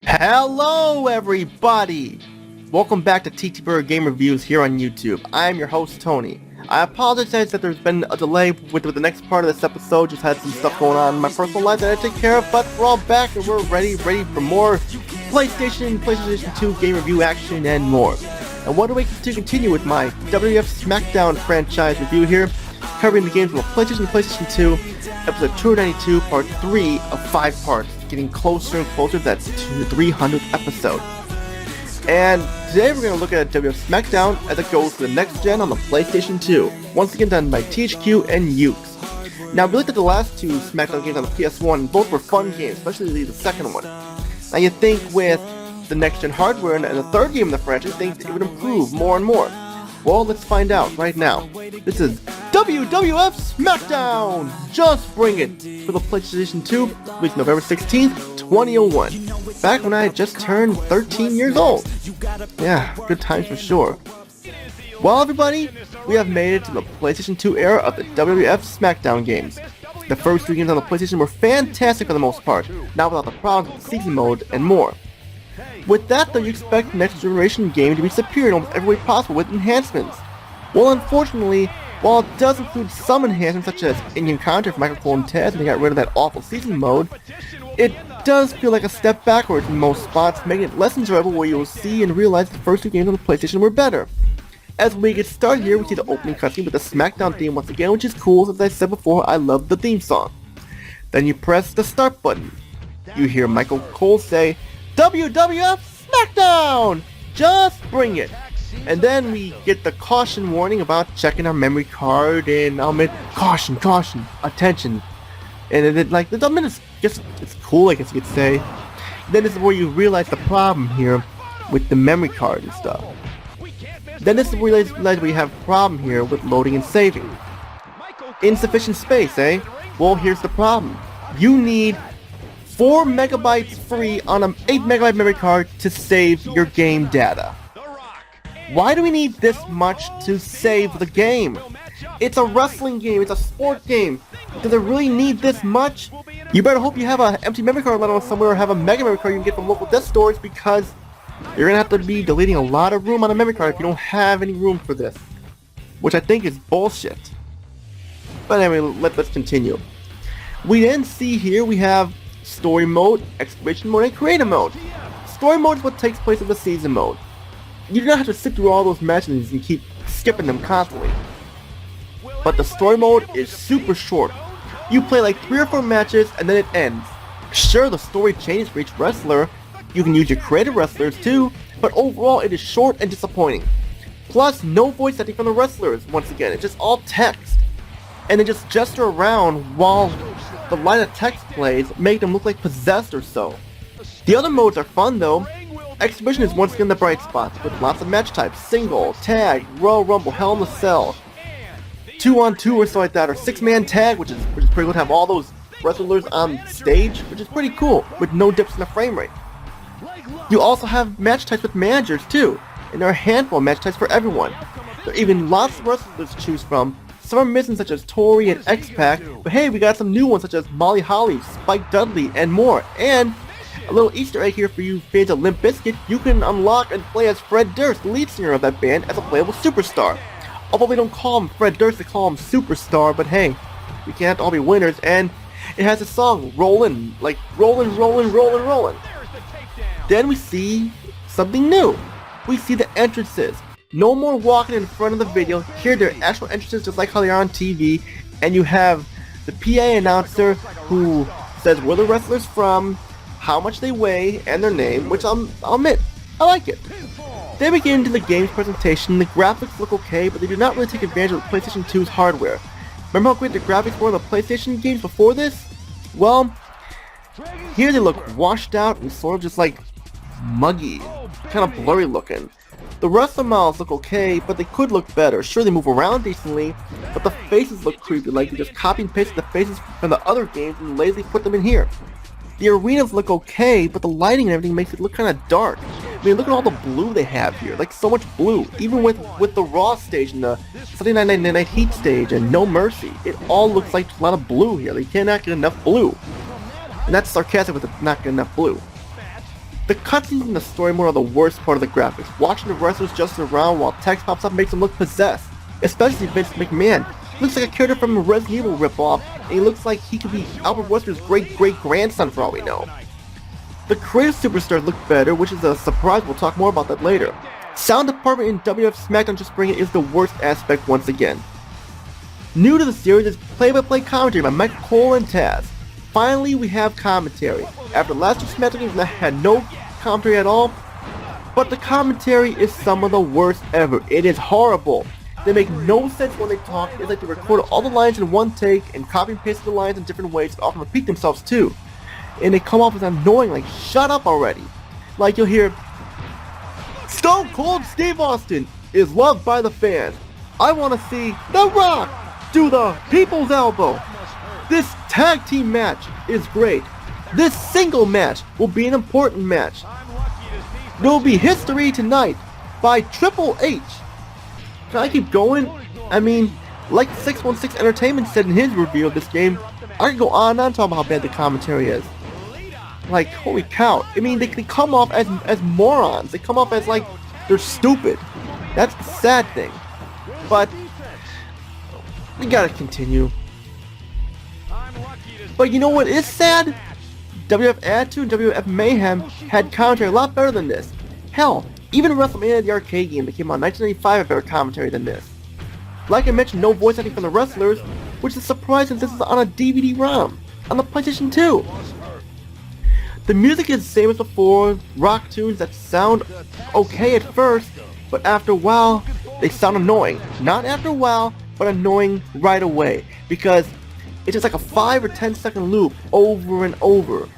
Hello everybody! Welcome back to TTBurger Game Reviews here on YouTube. I'm your host Tony. I apologize that there's been a delay with the next part of this episode. Just had some stuff going on in my personal life that I had to take care of, but we're all back and we're ready for more PlayStation 2 game review action and more. And what a way to continue with my WWF SmackDown franchise review here, covering the games from PlayStation and PlayStation 2, episode 292, part 3 of 5 parts, getting closer and closer to that 300th episode. And today we're going to look at WWF SmackDown as it goes to the next gen on the PlayStation 2, once again done by THQ and Yuke. Now we looked at the last two SmackDown games on the PS1, both were fun games, especially the second one. Now you think with the next gen hardware and the third game in the franchise, think it would improve more and more. Well, let's find out right now. This is WWF SmackDown! Just bring it! For the PlayStation 2, released November 16th, 2001. Back when I had just turned 13 years old. Yeah, good times for sure. Well everybody, we have made it to the PlayStation 2 era of the WWF SmackDown games. The first three games on the PlayStation were fantastic for the most part, not without the problems with the season mode and more. With that though, you expect the next generation game to be superior in almost every way possible with enhancements. Well, unfortunately, while it does include some enhancements such as in-game content for Michael Cole and Ted, and they got rid of that awful season mode, it does feel like a step backwards in most spots, making it less enjoyable where you will see and realize the first two games on the PlayStation were better. As we get started here, we see the opening cutscene with the SmackDown theme once again, which is cool. As I said before, I love the theme song. Then you press the start button. You hear Michael Cole say, WWF SmackDown! Just bring it! And then we get the caution warning about checking our memory card, and I'll admit, caution, attention. And then like, it's cool, I guess you could say. Then this is where you realize the problem here with the memory card and stuff. Then this is where you realize we have a problem here with loading and saving. Insufficient space, eh? Well, here's the problem. You need 4 megabytes free on an 8 megabyte memory card to save your game data. Why do we need this much to save the game? It's a wrestling game, it's a sport game. Does it really need this much? You better hope you have an empty memory card let alone somewhere, or have a mega memory card you can get from local desk stores, because you're gonna have to be deleting a lot of room on a memory card if you don't have any room for this. Which I think is bullshit. But anyway, let's continue. We then see here we have story mode, exclamation mode, and creative mode. Story mode is what takes place in the season mode. You do not have to sit through all those matches and keep skipping them constantly. But the story mode is super short. You play like 3 or 4 matches and then it ends. Sure, the story changes for each wrestler. You can use your creative wrestlers too, but overall it is short and disappointing. Plus, no voice acting from the wrestlers once again, it's just all text. And they just gesture around while the line of text plays, make them look like possessed or so. The other modes are fun though. Exhibition is once again the bright spot, with lots of match types: single, tag, Royal Rumble, Hell in a Cell, 2-on-2 or so like that, or 6-man tag, which is pretty cool to have all those wrestlers on stage, which is pretty cool, with no dips in the frame rate. You also have match types with managers too, and there are a handful of match types for everyone. There are even lots of wrestlers to choose from. Some are missing such as Tori and X-Pac, but hey, we got some new ones such as Molly Holly, Spike Dudley, and more. And a little Easter egg here for you fans of Limp Bizkit, you can unlock and play as Fred Durst, the lead singer of that band, as a playable superstar. Although they don't call him Fred Durst, they call him Superstar, but hey, we can't all be winners, and it has a song, Rollin', like rollin', rollin', rollin', rollin'. Then we see something new. We see the entrances. No more walking in front of the video. Here they're actual entrances just like how they are on TV, and you have the PA announcer who says where the wrestler's from, how much they weigh, and their name, which I'll admit, I like it. Then we get into the game's presentation. The graphics look okay, but they do not really take advantage of the PlayStation 2's hardware. Remember how great the graphics were in the PlayStation games before this? Well, here they look washed out and sort of just like muggy, kind of blurry looking. The wrestler models look okay, but they could look better. Sure, they move around decently, but the faces look creepy, like they just copy and pasted the faces from the other games and lazily put them in here. The arenas look okay, but the lighting and everything makes it look kind of dark. I mean, look at all the blue they have here, like so much blue. Even with the Raw stage and the Sunday Night Heat stage and No Mercy, it all looks like a lot of blue here. They cannot get enough blue. And that's sarcastic with the not get enough blue. The cutscenes in the story mode are the worst part of the graphics. Watching the wrestlers just around while text pops up makes them look possessed. Especially Vince McMahon. He looks like a character from a Resident Evil ripoff, and he looks like he could be Albert Wester's great-great-grandson for all we know. The creative superstars look better, which is a surprise. We'll talk more about that later. Sound department in WWF SmackDown Just Bring It is the worst aspect once again. New to the series is play-by-play commentary by Michael Cole and Taz. Finally, we have commentary. After the last two SmackDown games that had no commentary at all, but the commentary is some of the worst ever. It is horrible. They make no sense when they talk. It's like they record all the lines in one take and copy and paste the lines in different ways and often repeat themselves too. And they come off as annoying, like, shut up already. Like you'll hear, Stone Cold Steve Austin is loved by the fans. I want to see The Rock do the People's Elbow. This tag team match is great. This single match will be an important match. There will be history tonight by Triple H. Can I keep going? I mean, like 616 Entertainment said in his review of this game, I could go on and on talking about how bad the commentary is. Like, holy cow. I mean, they come off as morons. They come off as like they're stupid. That's the sad thing. But we gotta continue. But you know what is sad? WWF Attitude and WWF Mayhem had commentary a lot better than this. Hell, even WrestleMania the arcade game that came out in 1995 had better commentary than this. Like I mentioned, no voice acting from the wrestlers, which is surprising since this is on a DVD-ROM on the PlayStation 2. The music is the same as before, rock tunes that sound okay at first, but after a while, they sound annoying. Not after a while, but annoying right away, because it's just like a 5 or 10 second loop over and over.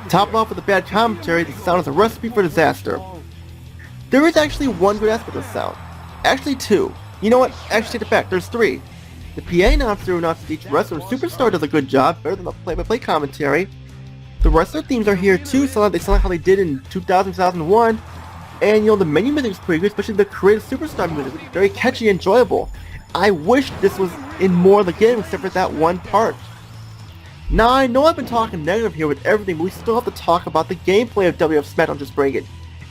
Top off with the bad commentary, the sound is a recipe for disaster. There is actually one good aspect of the sound. Actually two. You know what? Actually take it back. There's three. The PA announcer who announces each wrestler superstar does a good job, better than the play-by-play commentary. The wrestler themes are here too, so they sound like how they did in 2000, 2001. And you know, the menu music is pretty good, especially the creative superstar music. It's very catchy and enjoyable. I wish this was in more of the game except for that one part. Now I know I've been talking negative here with everything, but we still have to talk about the gameplay of WWF SmackDown Just Bring It.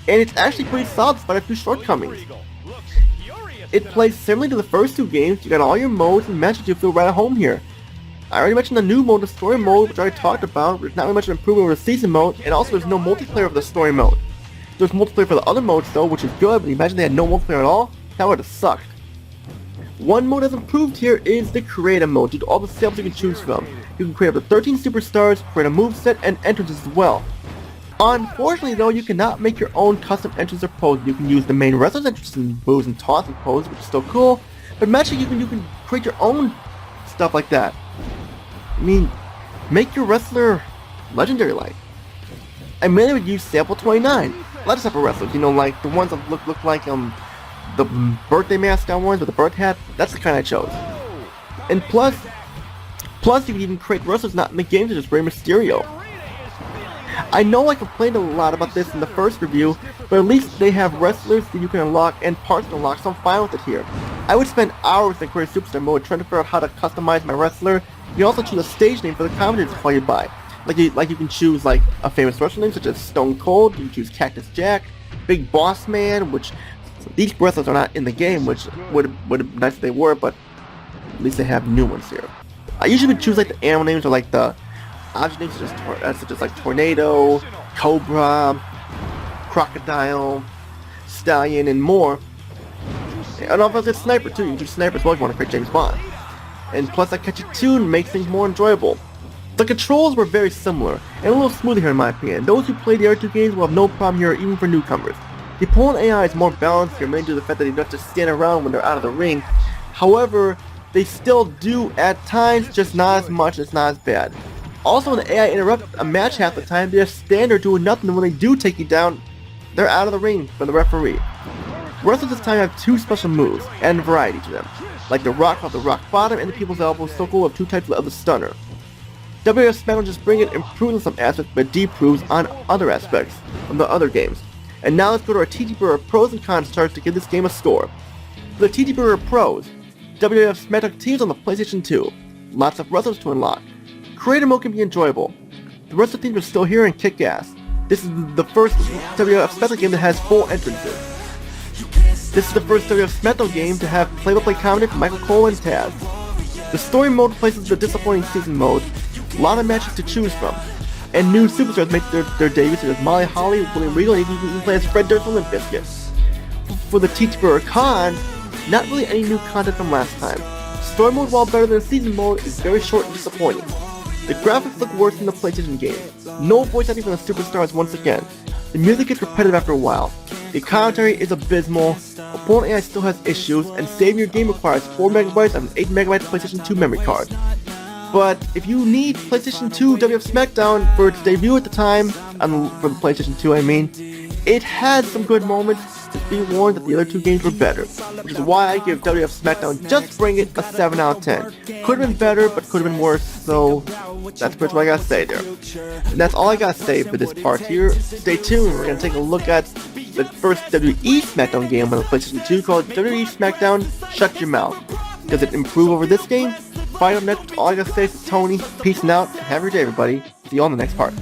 And it's actually pretty solid despite a few shortcomings. It plays similarly to the first two games. You got all your modes and matches, you feel right at home here. I already mentioned the new mode, the story mode, which I already talked about. There's not really much improvement over the season mode, and also there's no multiplayer for the story mode. There's multiplayer for the other modes though, which is good, but imagine they had no multiplayer at all? That would have sucked. One mode that's improved here is the creative mode, due to all the samples you can choose from. You can create up to 13 superstars, create a moveset, and entrances as well. Unfortunately though, you cannot make your own custom entrance or pose. You can use the main wrestler's entrance and moves and taunts and poses, which is still cool, but matching you can create your own stuff like that. I mean, make your wrestler legendary-like. I mainly would use sample 29. A lot of type of wrestlers, you know, like the ones that look like the birthday mascot ones with the bird hat. That's the kind I chose. And plus you can even create wrestlers not in the game, such as Rey Mysterio. I know I complained a lot about this in the first review, but at least they have wrestlers that you can unlock and parts to unlock, so I'm fine with it here. I would spend hours in Create Superstar mode trying to figure out how to customize my wrestler. You also choose a stage name for the commentators to call you by. Like you can choose like a famous wrestler name such as Stone Cold, you can choose Cactus Jack, Big Boss Man, which these wrestlers are not in the game, which would have been nice if they were, but at least they have new ones here. I usually would choose like the animal names or like the object names such as like Tornado, Cobra, Crocodile, Stallion, and more. And also it's Sniper too. You can choose Sniper as well if you want to create James Bond. And plus that catchy tune makes things more enjoyable. The controls were very similar, and a little smoother here in my opinion. Those who play the other two games will have no problem here even for newcomers. The opponent AI is more balanced here, mainly due to the fact that they don't just stand around when they're out of the ring. However, they still do at times, just not as much, it's not as bad. Also, when the AI interrupts a match half the time, they just stand there doing nothing, and when they do take you down, they're out of the ring from the referee. Wrestlers this time have two special moves, and variety to them, like the Rock off the Rock Bottom and the People's Elbow, so cool with two types of the Stunner. WWF SmackDown Just Bring It improves on some aspects, but deproves on other aspects from the other games. And now let's go to our TTBurger pros and cons charts to give this game a score. For the TTBurger pros, WWF SmackDown continues on the PlayStation 2. Lots of wrestlers to unlock. Creative mode can be enjoyable. the rest of the teams are still here and kick ass. This is the first WWF SmackDown game that has 4 entrances. This is the first WWF SmackDown game to have play-by-play commentary from Michael Cole and Taz. The story mode replaces the disappointing season mode, a lot of matches to choose from, and new superstars make their debuts such as Molly Holly, William Regal, and even play as Fred Durst and Limp Bizkit. For the TTBurger Con, not really any new content from last time. Story mode, while better than the season mode, is very short and disappointing. The graphics look worse than the PlayStation game. No voice acting from the superstars once again. The music gets repetitive after a while. The commentary is abysmal. Opponent AI still has issues, and saving your game requires 4MB of an 8MB PlayStation 2 memory card. But if you need PlayStation 2 WWF SmackDown for its debut at the time, for the PlayStation 2 I mean, it had some good moments. Just be warned that the other 2 games were better, which is why I give WWF SmackDown Just Bring It a 7 out of 10. Could have been better, but could have been worse, so that's pretty much what I gotta say there. And that's all I gotta say for this part here. Stay tuned, we're gonna take a look at the first WWE SmackDown game on the PlayStation 2 called WWE SmackDown Shut Your Mouth. Does it improve over this game? Find out next. All I gotta say is Tony, peace out, and have a good day everybody. See you on the next part.